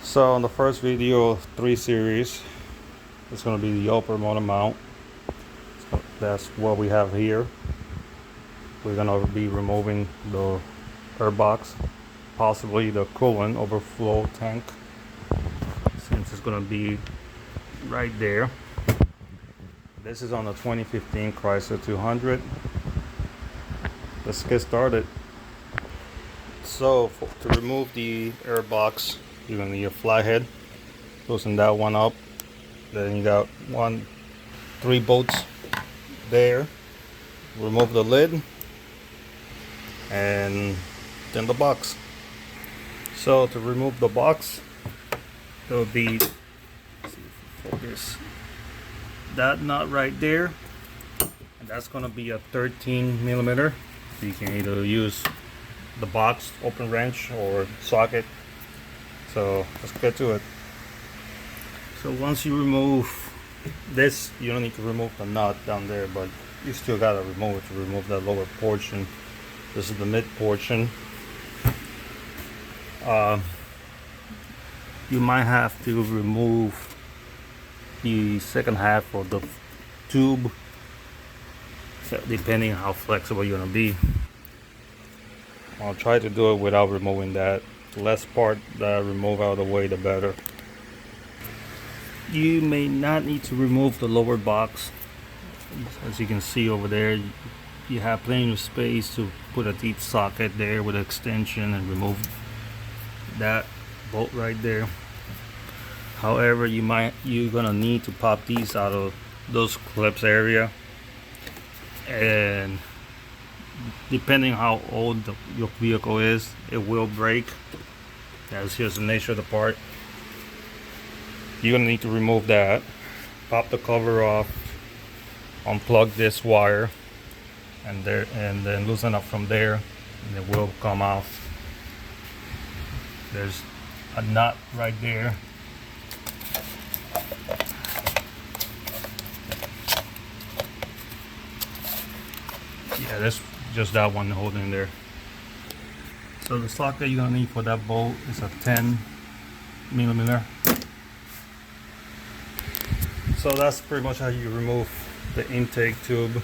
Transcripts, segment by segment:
So on the first video, 3 series, it's going to be the upper motor mount. So that's what we have here. We're going to be removing the airbox, possibly the coolant overflow tank, since it's going to be right there. This is on the 2015 Chrysler 200. Let's get started. So to remove the airbox, you're going to need a flathead. Loosen that one up. Then you got 3 bolts there. Remove the lid and then the box. So to remove the box, it'll be, let's see if we focus, that nut right there, and that's going to be a 13 millimeter. So you can either use the box open wrench or socket. So let's get to it. So once you remove this, you don't need to remove the nut down there, but you still gotta remove it to remove that lower portion. This is the mid portion. You might have to remove the second half of the tube, depending how flexible you're gonna be. I'll try to do it without removing that. The less part that I remove out of the way, the better. You may not need to remove the lower box. As you can see over there, you have plenty of space to put a deep socket there with an extension and remove that bolt right there. However, you're gonna need to pop these out of those clips area, and depending how old your vehicle is, it will break. That's just the nature of the part. You're gonna need to remove that, pop the cover off, unplug this wire, and then loosen up from there, and it will come off. There's a nut right there. Yeah, that's just that one holding there. So the socket you're gonna need for that bolt is a 10 millimeter. So that's pretty much how you remove the intake tube.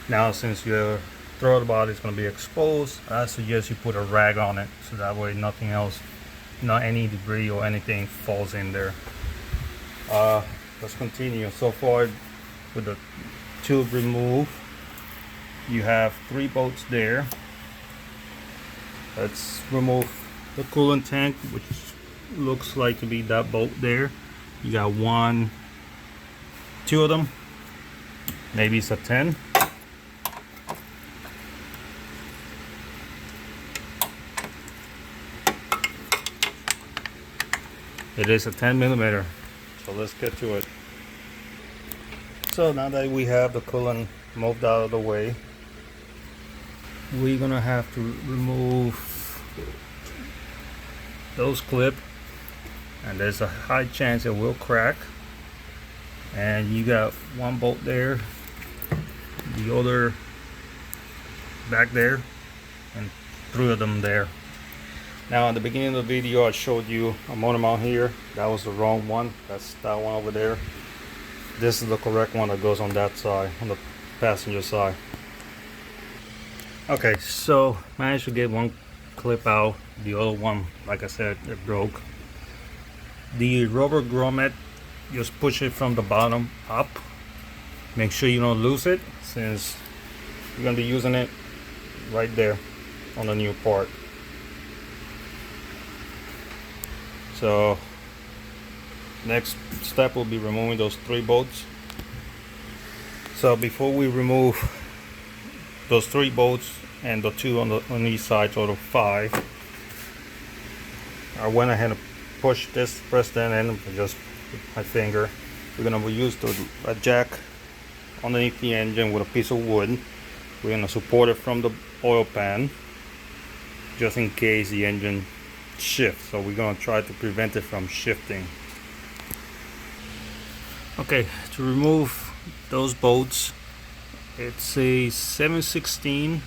Now, since your throttle body is going to be exposed, I suggest you put a rag on it, so that way nothing else, not any debris or anything falls in there. Let's continue. So far with the tube removed, you have 3 bolts there. Let's remove the coolant tank, which looks like to be that bolt there. You got 2 of them, maybe it's a 10. It is a 10 millimeter. So let's get to it. So now that we have the coolant moved out of the way, we're gonna have to remove those clips, and there's a high chance it will crack. And you got 1 bolt there, the other back there, and 3 of them there. Now, at the beginning of the video, I showed you a motor mount here. That was the wrong one. That's that one over there. This is the correct one that goes on that side, on the passenger side. Okay, so managed to get 1 clip out. The other one, like I said, it broke. The rubber grommet, just push it from the bottom up. Make sure you don't lose it, since you're going to be using it right there on the new part. So next step will be removing those 3 bolts. So before we remove those 3 bolts and the 2 on each side, total 5, I went ahead and pushed this, pressed that in just with my finger. We're gonna use a jack underneath the engine with a piece of wood. We're gonna support it from the oil pan, just in case the engine shifts. So we're gonna try to prevent it from shifting. Okay, to remove those bolts, it's a 7/16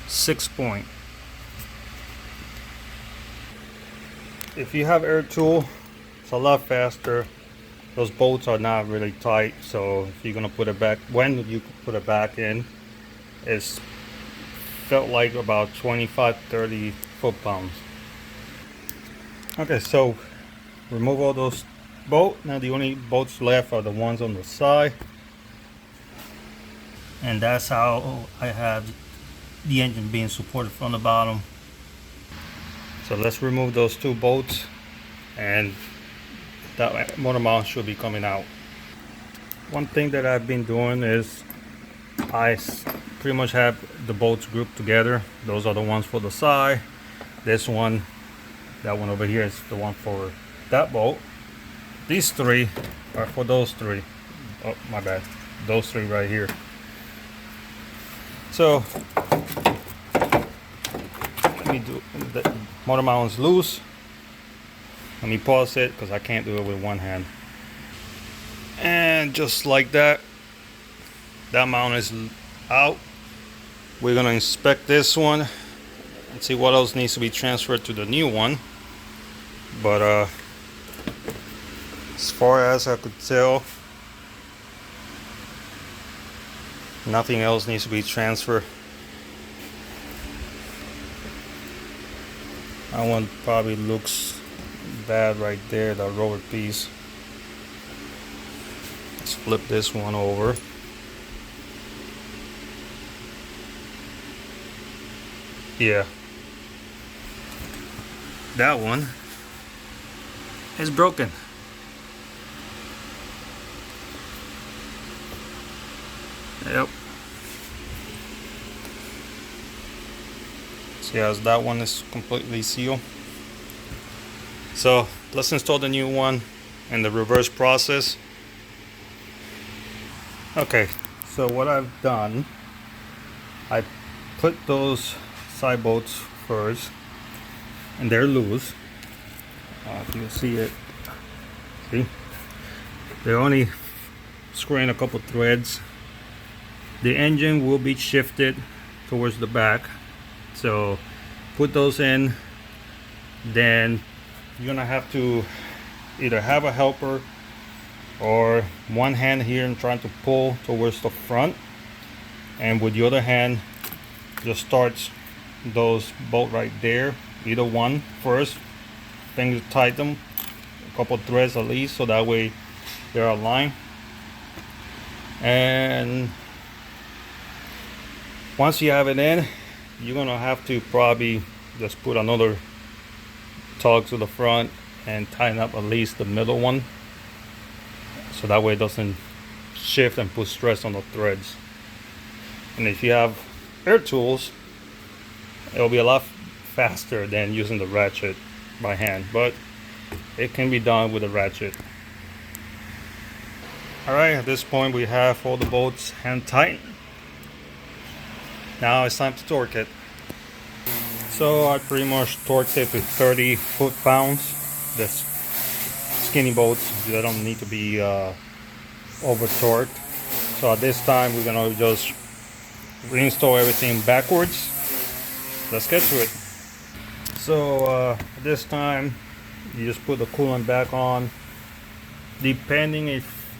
6 point. if you have air tool, it's a lot faster. Those bolts are not really tight, so if you're gonna put it back, when you put it back in, it's felt like about 25-30 foot-pounds. Okay, so remove all those bolts. Now the only bolts left are the ones on the side, and that's how I have the engine being supported from the bottom. So let's remove those two bolts, and that motor mount should be coming out. One thing that I've been doing is I pretty much have the bolts grouped together. Those are the ones for the side. This one, that one over here is the one for that bolt. These three are for those three. Oh, my bad. Those three right here. So let me do, the motor mount is loose. Let me pause it because I can't do it with one hand. And just like that, that mount is out. We're gonna inspect this one and see what else needs to be transferred to the new one. But as far as I could tell, nothing else needs to be transferred. That one probably looks bad right there, that roller piece. Let's flip this one over. Yeah, that one is broken. Yep. See, as that one is completely sealed. So let's install the new one in the reverse process. Okay, so what I've done, I put those side bolts first, and they're loose. If you can see it, see, they're only screwing a couple threads. The engine will be shifted towards the back, so put those in. Then you're gonna have to either have a helper or one hand here and trying to pull towards the front, and with the other hand just starts those bolts right there, either one first, then you tighten them a couple threads at least, so that way they're aligned. And once you have it in, you're gonna have to probably just put another tug to the front and tighten up at least the middle one, so that way it doesn't shift and put stress on the threads. And if you have air tools, it'll be a lot faster than using the ratchet by hand, but it can be done with a ratchet. Alright, at this point we have all the bolts hand tight. Now it's time to torque it. So I pretty much torqued it to 30 foot-pounds. The skinny bolts, they don't need to be over torqued. So at this time we're gonna just reinstall everything backwards. Let's get to it. So this time you just put the coolant back on. Depending if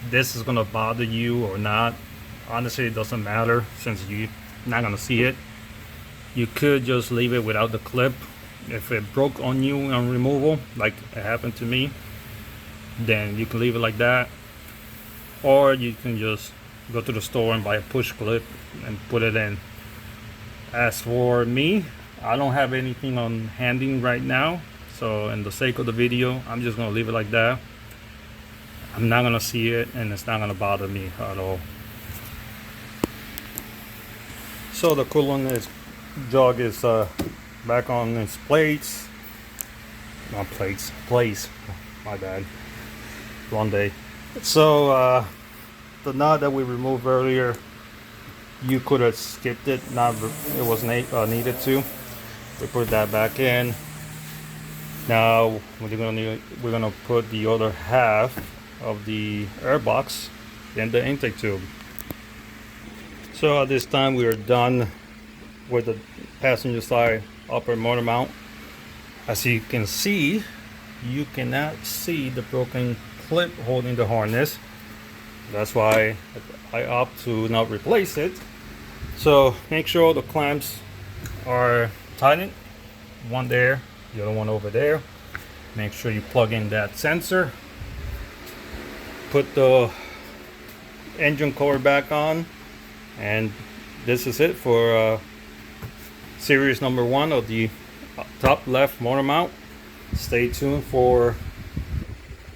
this is gonna bother you or not, honestly it doesn't matter since you're not gonna see it. You could just leave it without the clip. If it broke on you on removal, like it happened to me, then you can leave it like that, or you can just go to the store and buy a push clip and put it in. As for me, I don't have anything on handing right now, so in the sake of the video, I'm just gonna leave it like that. I'm not gonna see it, and it's not gonna bother me at all. So the coolant jug is back on its plates. Not plates, place. My bad. One day. So the nut that we removed earlier, you could have skipped it. Not it was needed to. We put that back in. Now we're gonna put the other half of the airbox in the intake tube. So at this time we are done with the passenger side upper motor mount. As you can see, you cannot see the broken clip holding the harness. That's why I opt to not replace it. So make sure the clamps are tightened. One there, the other one over there. Make sure you plug in that sensor. Put the engine cover back on, and this is it for series number 1 of the top left motor mount. Stay tuned for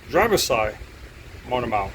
driver's side motor mount.